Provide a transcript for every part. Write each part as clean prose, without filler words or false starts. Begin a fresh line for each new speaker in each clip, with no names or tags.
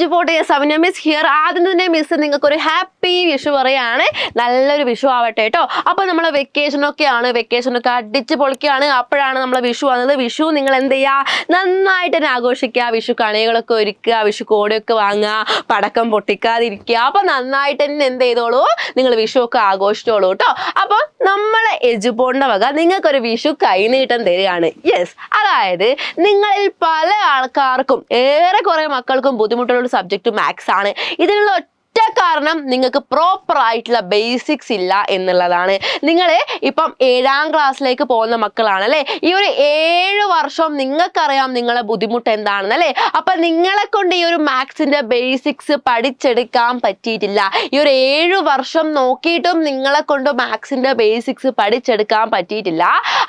Eduport Soumya miss here. ആദ്യം തന്നെ miss നിങ്ങൾക്ക് ഒരു ഹാപ്പി വിഷു പറയാണ്. നല്ലൊരു വിഷു ആവട്ടെ കേട്ടോ. അപ്പോൾ നമ്മളെ വെക്കേഷനൊക്കെയാണ്, വെക്കേഷനൊക്കെ അടിച്ച് പൊളിക്കുകയാണ്. അപ്പോഴാണ് നമ്മളെ വിഷു വന്നത്. വിഷു നിങ്ങൾ എന്ത് ചെയ്യുക, നന്നായിട്ട് തന്നെ ആഘോഷിക്കുക. വിഷു കണികളൊക്കെ ഒരുക്കുക, വിഷു കോടിയൊക്കെ വാങ്ങുക, പടക്കം പൊട്ടിക്കാതിരിക്കുക. അപ്പോൾ നന്നായിട്ട് തന്നെ എന്ത് ചെയ്തോളൂ, നിങ്ങൾ വിഷു ഒക്കെ ആഘോഷിച്ചോളൂ കേട്ടോ. അപ്പോൾ നമ്മളെ എജുപോർട്ടിന്റെ വക നിങ്ങൾക്കൊരു വിഷു കൈനീട്ടം തരികയാണ്. യെസ്, അതായത് നിങ്ങളിൽ പല ആൾക്കാർക്കും ഏറെക്കുറെ മക്കൾക്കും ബുദ്ധിമുട്ടുള്ള ഒരു സബ്ജക്റ്റ് മാത്സ് ആണ്. ഇതിനുള്ള കാരണം നിങ്ങൾക്ക് പ്രോപ്പർ ആയിട്ടുള്ള ബേസിക്സ് ഇല്ല എന്നുള്ളതാണ്. നിങ്ങൾ ഇപ്പം 7ാം ക്ലാസ്സിലേക്ക് പോകുന്ന മക്കളാണ് അല്ലേ. ഈ ഒരു 7 വർഷം നിങ്ങൾക്കറിയാം നിങ്ങളെ ബുദ്ധിമുട്ട് എന്താണെന്ന് അല്ലേ. അപ്പൊ നിങ്ങളെ കൊണ്ട് ഈ ഒരു മാത്സിന്റെ ബേസിക്സ് പഠിച്ചെടുക്കാൻ പറ്റിയിട്ടില്ല. ഈ ഒരു 7 വർഷം നോക്കിയിട്ടും നിങ്ങളെ കൊണ്ട് മാത്സിന്റെ ബേസിക്സ് പഠിച്ചെടുക്കാൻ പറ്റിയിട്ടില്ല.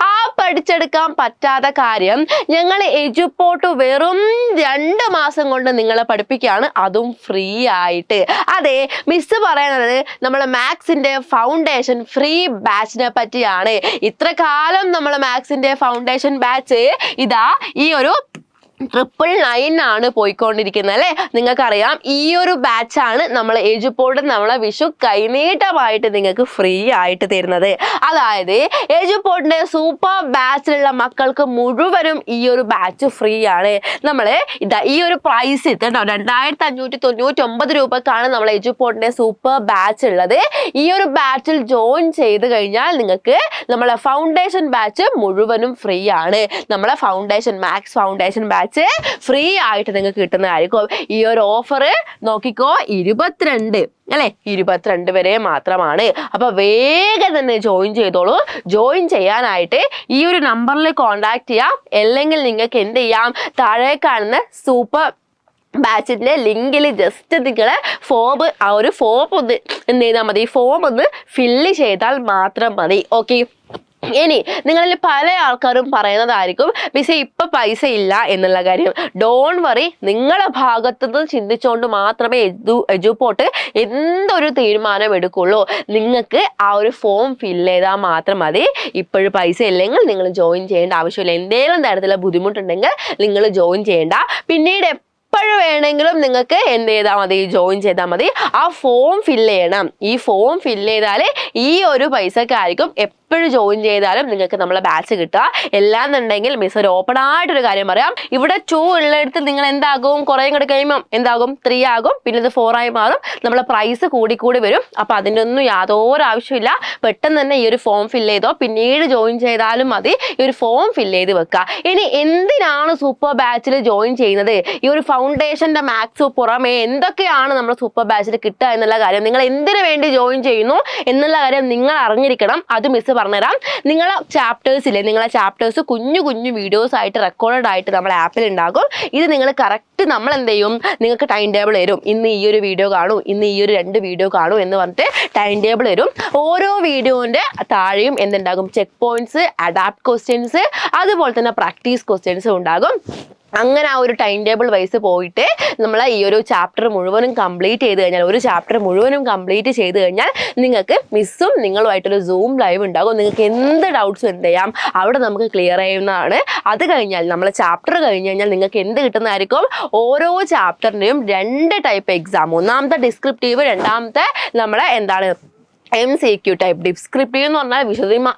ആ പഠിച്ചെടുക്കാൻ പറ്റാത്ത കാര്യം ഞങ്ങൾ എജുപോർട്ട് വെറും 2 മാസം കൊണ്ട് നിങ്ങളെ പഠിപ്പിക്കുകയാണ്, അതും ഫ്രീ ആയിട്ട്. അതെ, മിസ് പറയുന്നത് നമ്മളെ മാത്സിന്റെ ഫൗണ്ടേഷൻ ഫ്രീ ബാച്ചിനെ പറ്റിയാണ്. ഇത്ര കാലം നമ്മളെ മാത്സിന്റെ ഫൗണ്ടേഷൻ ബാച്ച് ഇതാ ഈ ഒരു 999 ആണ് പോയിക്കൊണ്ടിരിക്കുന്നത് അല്ലേ. നിങ്ങൾക്കറിയാം ഈ ഒരു ബാച്ചാണ് നമ്മൾ എജുപോർട്ട് നമ്മളെ വിഷു കൈനീട്ടമായിട്ട് നിങ്ങൾക്ക് ഫ്രീ ആയിട്ട് തരുന്നത്. അതായത് എജുപോർട്ടിന്റെ സൂപ്പർ ബാച്ചിലുള്ള മക്കൾക്ക് മുഴുവനും ഈ ഒരു ബാച്ച് ഫ്രീ ആണ്. നമ്മൾ ഇതാ ഈ ഒരു പ്രൈസ് കേട്ടോ, 2599 രൂപക്കാണ് നമ്മൾ എജുപോർട്ടിന്റെ സൂപ്പർ ബാച്ച് ഉള്ളത്. ഈ ഒരു ബാച്ചിൽ ജോയിൻ ചെയ്ത് കഴിഞ്ഞാൽ നിങ്ങൾക്ക് നമ്മളെ ഫൗണ്ടേഷൻ ബാച്ച് മുഴുവനും ഫ്രീ ആണ്. നമ്മളെ foundation maths foundation batch free ആയിട്ട് നിങ്ങൾക്ക് കിട്ടുന്നതായിരിക്കും. ഈ ഒരു ഓഫർ നോക്കിക്കോ, 22 അല്ലെ, 22 വരെ മാത്രമാണ്. അപ്പൊ വേഗം തന്നെ ജോയിൻ ചെയ്തോളൂ. ജോയിൻ ചെയ്യാനായിട്ട് ഈ ഒരു നമ്പറിൽ കോൺടാക്ട് ചെയ്യാം. അല്ലെങ്കിൽ നിങ്ങൾക്ക് എന്ത് ചെയ്യാം, താഴെ കാണുന്ന സൂപ്പർ ബാച്ചിന്റെ ലിങ്കിൽ ജസ്റ്റ് നിങ്ങൾ ആ ഒരു ഫോം ഒന്ന് എന്ത് ചെയ്താൽ മതി, ഫോം ഒന്ന് ഫില്ല് ചെയ്താൽ മാത്രം മതി. ഓക്കെ, ഇനി നിങ്ങളിൽ പല ആൾക്കാരും പറയുന്നതായിരിക്കും മിസ്സേ ഇപ്പൊ പൈസ ഇല്ല എന്നുള്ള കാര്യം. ഡോണ്ട് വറി, നിങ്ങളുടെ ഭാഗത്തുനിന്ന് ചിന്തിച്ചുകൊണ്ട് മാത്രമേ എജുപോർട്ട് എന്തൊരു തീരുമാനം എടുക്കുള്ളൂ. നിങ്ങൾക്ക് ആ ഒരു ഫോം ഫില്ല് ചെയ്താൽ മാത്രം മതി. ഇപ്പോഴും പൈസ ഇല്ലെങ്കിൽ നിങ്ങൾ ജോയിൻ ചെയ്യേണ്ട ആവശ്യമില്ല. എന്തെങ്കിലും തരത്തിലുള്ള ബുദ്ധിമുട്ടുണ്ടെങ്കിൽ നിങ്ങൾ ജോയിൻ ചെയ്യേണ്ട. പിന്നീട് എപ്പോഴും വേണമെങ്കിലും നിങ്ങൾക്ക് എന്ത് ചെയ്താൽ മതി, ജോയിൻ ചെയ്താൽ മതി. ആ ഫോം ഫില്ല് ചെയ്യണം. ഈ ഫോം ഫില്ല് ചെയ്താൽ ഈ ഒരു പൈസക്കായിരിക്കും എപ്പോഴും ജോയിൻ ചെയ്താലും നിങ്ങൾക്ക് നമ്മളെ ബാച്ച് കിട്ടുക. എല്ലാന്നുണ്ടെങ്കിൽ മിസ് ഒരു ഓപ്പൺ ആയിട്ടൊരു കാര്യം പറയാം. ഇവിടെ 2 ഉള്ളിടത്ത് നിങ്ങൾ എന്താകും, കുറേ കൂടെ കഴിയുമ്പോൾ എന്താകും, 3 ആകും. പിന്നെ ഇത് 4 ആയി മാറും. നമ്മളെ പ്രൈസ് കൂടി വരും. അപ്പൊ അതിൻ്റെ ഒന്നും യാതൊരു ആവശ്യമില്ല. പെട്ടെന്ന് തന്നെ ഈ ഒരു ഫോം ഫില്ല് ചെയ്തോ, പിന്നീട് ജോയിൻ ചെയ്താലും മതി. ഈ ഒരു ഫോം ഫില്ല് ചെയ്ത് വെക്കുക. ഇനി എന്തിനാണ് സൂപ്പർ ബാച്ചിൽ ജോയിൻ ചെയ്യുന്നത്, ഈ ഒരു ഫൗണ്ടേഷന്റെ മാത്സ് പുറമെ എന്തൊക്കെയാണ് നമ്മുടെ സൂപ്പർ ബാച്ചിൽ കിട്ടുക എന്നുള്ള കാര്യം, നിങ്ങൾ എന്തിനു വേണ്ടി ജോയിൻ ചെയ്യുന്നു എന്നുള്ള കാര്യം നിങ്ങൾ അറിഞ്ഞിരിക്കണം. അത് മിസ് പറഞ്ഞുതരാം. നിങ്ങളെ ചാപ്റ്റേഴ്സിലെ നിങ്ങളെ ചാപ്റ്റേഴ്സ് കുഞ്ഞു വീഡിയോസ് ആയിട്ട് റെക്കോർഡഡ് ആയിട്ട് നമ്മുടെ ആപ്പിൽ ഉണ്ടാകും. ഇത് നിങ്ങൾ കറക്റ്റ് നമ്മൾ എന്ത് ചെയ്യും, നിങ്ങൾക്ക് ടൈം ടേബിൾ തരും. ഇന്ന് ഈ ഒരു വീഡിയോ കാണൂ, ഇന്ന് ഈ ഒരു 2 വീഡിയോ കാണൂ എന്ന് പറഞ്ഞിട്ട് ടൈം ടേബിൾ തരും. ഓരോ വീഡിയോന്റെ താഴെയും എന്തുണ്ടാകും, ചെക്ക് പോയിന്റ്സ്, അഡാപ്റ്റ് ക്വസ്റ്റ്യൻസ്, അതുപോലെ തന്നെ പ്രാക്ടീസ് ക്വസ്റ്റ്യൻസും ഉണ്ടാകും. അങ്ങനെ ആ ഒരു ടൈം ടേബിൾ വൈസ് പോയിട്ട് നമ്മൾ ഈ ഒരു ചാപ്റ്റർ മുഴുവനും കംപ്ലീറ്റ് ചെയ്ത് കഴിഞ്ഞാൽ, ഒരു ചാപ്റ്റർ മുഴുവനും കംപ്ലീറ്റ് ചെയ്ത് കഴിഞ്ഞാൽ നിങ്ങൾക്ക് മിസ്സും നിങ്ങളുമായിട്ടൊരു സൂം ലൈവ് ഉണ്ടാകും. നിങ്ങൾക്ക് എന്ത് ഡൗട്ട്സും എന്ത് ചെയ്യാം അവിടെ നമുക്ക് ക്ലിയർ ചെയ്യുന്നതാണ്. അത് കഴിഞ്ഞാൽ നമ്മൾ ചാപ്റ്റർ കഴിഞ്ഞ് കഴിഞ്ഞാൽ നിങ്ങൾക്ക് എന്ത് കിട്ടുന്നതായിരിക്കും, ഓരോ ചാപ്റ്ററിൻ്റെയും 2 ടൈപ്പ് എക്സാം. ഒന്നാമത്തെ ഡിസ്ക്രിപ്റ്റീവ്, രണ്ടാമത്തെ നമ്മളെ എന്താണ് MCQ ടൈപ്പ്. ഡിസ്ക്രിപ്റ്റീവ് എന്ന് പറഞ്ഞാൽ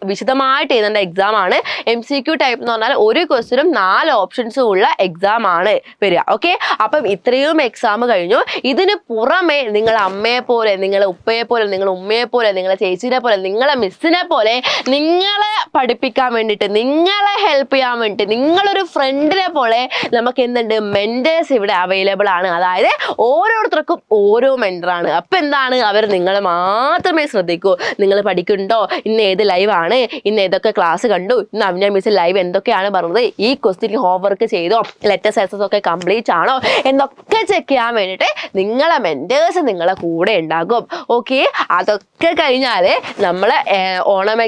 വിശദമായിട്ട് എഴുതേണ്ട എക്സാം ആണ്. MCQ ടൈപ്പ് എന്ന് പറഞ്ഞാൽ ഒരു ക്വസ്റ്റിനും 4 ഓപ്ഷൻസും ഉള്ള എക്സാം ആണ് വരിക. ഓക്കെ, അപ്പം ഇത്രയും എക്സാം കഴിഞ്ഞു. ഇതിന് പുറമെ നിങ്ങൾ അമ്മയെ പോലെ, നിങ്ങളെ ഉപ്പയെ പോലെ, നിങ്ങളെ ഉമ്മയെ പോലെ, നിങ്ങളെ ചേച്ചിനെ പോലെ, നിങ്ങളെ മിസ്സിനെ പോലെ നിങ്ങളെ പഠിപ്പിക്കാൻ വേണ്ടിയിട്ട്, നിങ്ങളെ ഹെൽപ്പ് ചെയ്യാൻ വേണ്ടിയിട്ട്, നിങ്ങളൊരു ഫ്രണ്ടിനെ പോലെ നമുക്ക് എന്തുണ്ട്, മെന്റേഴ്സ് ഇവിടെ അവൈലബിൾ ആണ്. അതായത് ഓരോരുത്തർക്കും ഓരോ മെന്ററാണ്. അപ്പം എന്താണ്, അവർ നിങ്ങളെ മാത്രമേ ശ്രദ്ധിക്കൂ. നിങ്ങൾ പഠിക്കുന്നുണ്ടോ, ഇന്ന് ഏത് ലൈവാണ്, ഇന്ന് ഏതൊക്കെ ക്ലാസ് കണ്ടു, ഇന്ന് അവനെ മിസ് ലൈവ് എന്തൊക്കെയാണ് പറഞ്ഞത്, ഈ ക്വസ്റ്റ്യൻ ഹോംവർക്ക് ചെയ്തോ, ലെറ്റർ സെസസ് ഒക്കെ കംപ്ലീറ്റ് ആണോ എന്നൊക്കെ ചെക്ക് ചെയ്യാൻ വേണ്ടിയിട്ട് നിങ്ങളെ മെന്റേഴ്സ് നിങ്ങളെ കൂടെ ഉണ്ടാകും. ഓക്കെ, അതൊക്കെ കഴിഞ്ഞാൽ നമ്മളെ ഓണം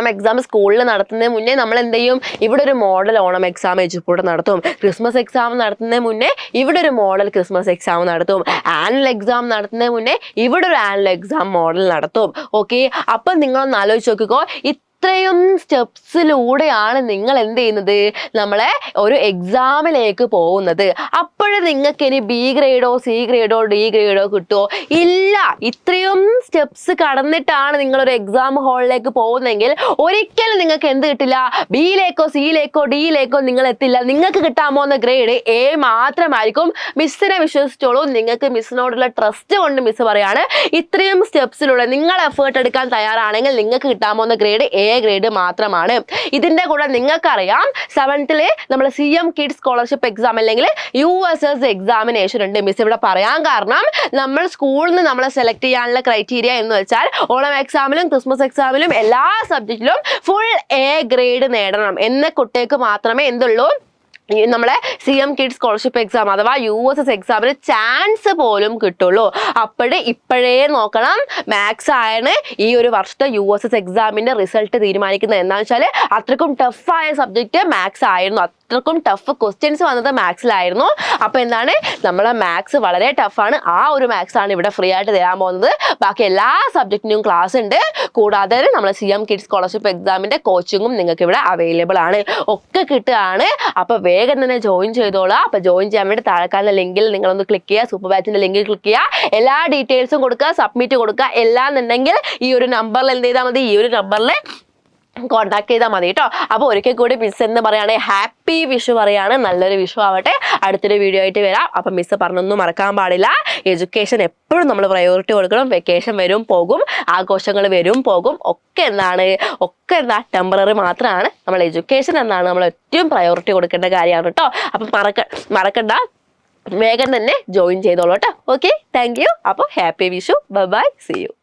എക്സാം സ്കൂളിൽ നടത്തുന്നതിന് മുന്നേ നമ്മൾ എന്ത് ചെയ്യും, ഇവിടെ ഒരു മോഡൽ ഓണം എക്സാം എജുപോർട്ട് നടത്തും. ക്രിസ്മസ് എക്സാം നടത്തുന്നതിന് മുന്നേ ഇവിടെ ഒരു മോഡൽ ക്രിസ്മസ് എക്സാം നടത്തും. ആനുവൽ എക്സാം നടത്തുന്നതിന് മുന്നേ ഇവിടെ ഒരു ആനുവൽ എക്സാം മോഡൽ നടത്തും. ഓക്കെ, അപ്പം നിങ്ങളൊന്ന് ആലോചിച്ച് നോക്കിക്കോ, ഇത്രയും സ്റ്റെപ്സിലൂടെയാണ് നിങ്ങൾ എന്ത് ചെയ്യുന്നത്, നമ്മളെ ഒരു എക്സാമിലേക്ക് പോകുന്നത്. അപ്പോൾ ഇപ്പോഴും നിങ്ങൾക്ക് ഇനി ബി ഗ്രേഡോ സി ഗ്രേഡോ ഡി ഗ്രേഡോ കിട്ടുമോ? ഇല്ല. ഇത്രയും സ്റ്റെപ്സ് കടന്നിട്ടാണ് നിങ്ങളൊരു എക്സാം ഹാളിലേക്ക് പോകുന്നെങ്കിൽ ഒരിക്കലും നിങ്ങൾക്ക് എന്ത് കിട്ടില്ല? ബിയിലേക്കോ സിയിലേക്കോ ഡിയിലേക്കോ നിങ്ങൾ എത്തില്ല. നിങ്ങൾക്ക് കിട്ടാൻ പോകുന്ന ഗ്രേഡ് എ മാത്രമായിരിക്കും. മിസ്സിനെ വിശ്വസിച്ചോളൂ. നിങ്ങൾക്ക് മിസ്സിനോടുള്ള ട്രസ്റ്റ് കൊണ്ട് മിസ് പറയാണ്, ഇത്രയും സ്റ്റെപ്സിലൂടെ നിങ്ങൾ എഫേർട്ട് എടുക്കാൻ തയ്യാറാണെങ്കിൽ നിങ്ങൾക്ക് കിട്ടാൻ പോകുന്ന ഗ്രേഡ് എ ഗ്രേഡ് മാത്രമാണ്. ഇതിന്റെ കൂടെ നിങ്ങൾക്കറിയാം 7th നമ്മൾ CM കിഡ്സ് സ്കോളർഷിപ്പ് എക്സാം അല്ലെങ്കിൽ USS എക്സാമിനേഷൻ ഉണ്ട്. മിസ് ഇവിടെ പറയാൻ കാരണം നമ്മൾ സ്കൂളിൽ നിന്ന് നമ്മളെ സെലക്ട് ചെയ്യാനുള്ള ക്രൈറ്റീരിയ എന്ന് വെച്ചാൽ ഓണം എക്സാമിലും ക്രിസ്മസ് എക്സാമിലും എല്ലാ സബ്ജക്റ്റിലും ഫുൾ എ ഗ്രേഡ് നേടണം എന്ന കുട്ടികൾക്ക് മാത്രമേ എന്തുള്ളൂ നമ്മളെ CM കിഡ്സ് സ്കോളർഷിപ്പ് എക്സാം അഥവാ USS എക്സാമിന് ചാൻസ് പോലും കിട്ടുള്ളൂ. ഇപ്പോഴേ നോക്കണം. മാത്സ് ആണ് ഈ ഒരു വർഷത്തെ USS എക്സാമിന്റെ റിസൾട്ട് തീരുമാനിക്കുന്നത്. എന്താണെന്ന് വെച്ചാൽ അത്രക്കും ടഫായ സബ്ജക്റ്റ് മാത്സ് ആയിരുന്നു. അത്രക്കും ടഫ് ക്വസ്റ്റ്യൻസ് വന്നത് മാത്സിലായിരുന്നു. അപ്പോൾ എന്താണ്, നമ്മളെ മാത്സ് വളരെ ടഫാണ്. ആ ഒരു മാത്സ് ആണ് ഇവിടെ ഫ്രീ ആയിട്ട് തരാൻ പോകുന്നത്. ബാക്കി എല്ലാ സബ്ജക്റ്റിനും ക്ലാസ് ഉണ്ട്. കൂടാതെ നമ്മളെ CM കിഡ്സ് സ്കോളർഷിപ്പ് എക്സാമിന്റെ കോച്ചിങ്ങും നിങ്ങൾക്ക് ഇവിടെ അവൈലബിൾ ആണ്. ഒക്കെ കിട്ടുകയാണ്. അപ്പോൾ വേഗം തന്നെ ജോയിൻ ചെയ്തോളാം. അപ്പോൾ ജോയിൻ ചെയ്യാൻ വേണ്ടി താഴെക്കാണുന്ന ലിങ്കിൽ നിങ്ങളൊന്ന് ക്ലിക്ക് ചെയ്യുക. സൂപ്പർ ബാച്ചിന്റെ ലിങ്കിൽ ക്ലിക്ക് ചെയ്യുക. എല്ലാ ഡീറ്റെയിൽസും കൊടുക്കുക, സബ്മിറ്റ് കൊടുക്കുക. എല്ലാന്നുണ്ടെങ്കിൽ ഈ ഒരു നമ്പറിൽ എന്ത് ചെയ്താൽ മതി, ഈ ഒരു നമ്പറിൽ കോൺടാക്ട് ചെയ്താൽ മതി കേട്ടോ. അപ്പോൾ ഒരിക്കൽ കൂടി മിസ് എന്ന് പറയുകയാണെങ്കിൽ ഹാപ്പി വിഷു പറയാണ്. നല്ലൊരു വിഷു ആവട്ടെ. അടുത്തൊരു വീഡിയോ ആയിട്ട് വരാം. അപ്പം മിസ് പറഞ്ഞൊന്നും മറക്കാൻ പാടില്ല. എഡ്യൂക്കേഷൻ എപ്പോഴും നമ്മൾ പ്രയോറിറ്റി കൊടുക്കണം. വെക്കേഷൻ വരും പോകും, ആഘോഷങ്ങൾ വരും പോകും, ഒക്കെ എന്താ ടെമ്പററി മാത്രമാണ്. നമ്മൾ എഡ്യൂക്കേഷൻ എന്നാണ് നമ്മൾ ഏറ്റവും പ്രയോറിറ്റി കൊടുക്കേണ്ട കാര്യമാണ് കേട്ടോ. അപ്പം മറക്കണ്ട, വേഗം തന്നെ ജോയിൻ ചെയ്തോളൂ കേട്ടോ. Okay, thank you. അപ്പോൾ happy Vishu. Bye bye, see U.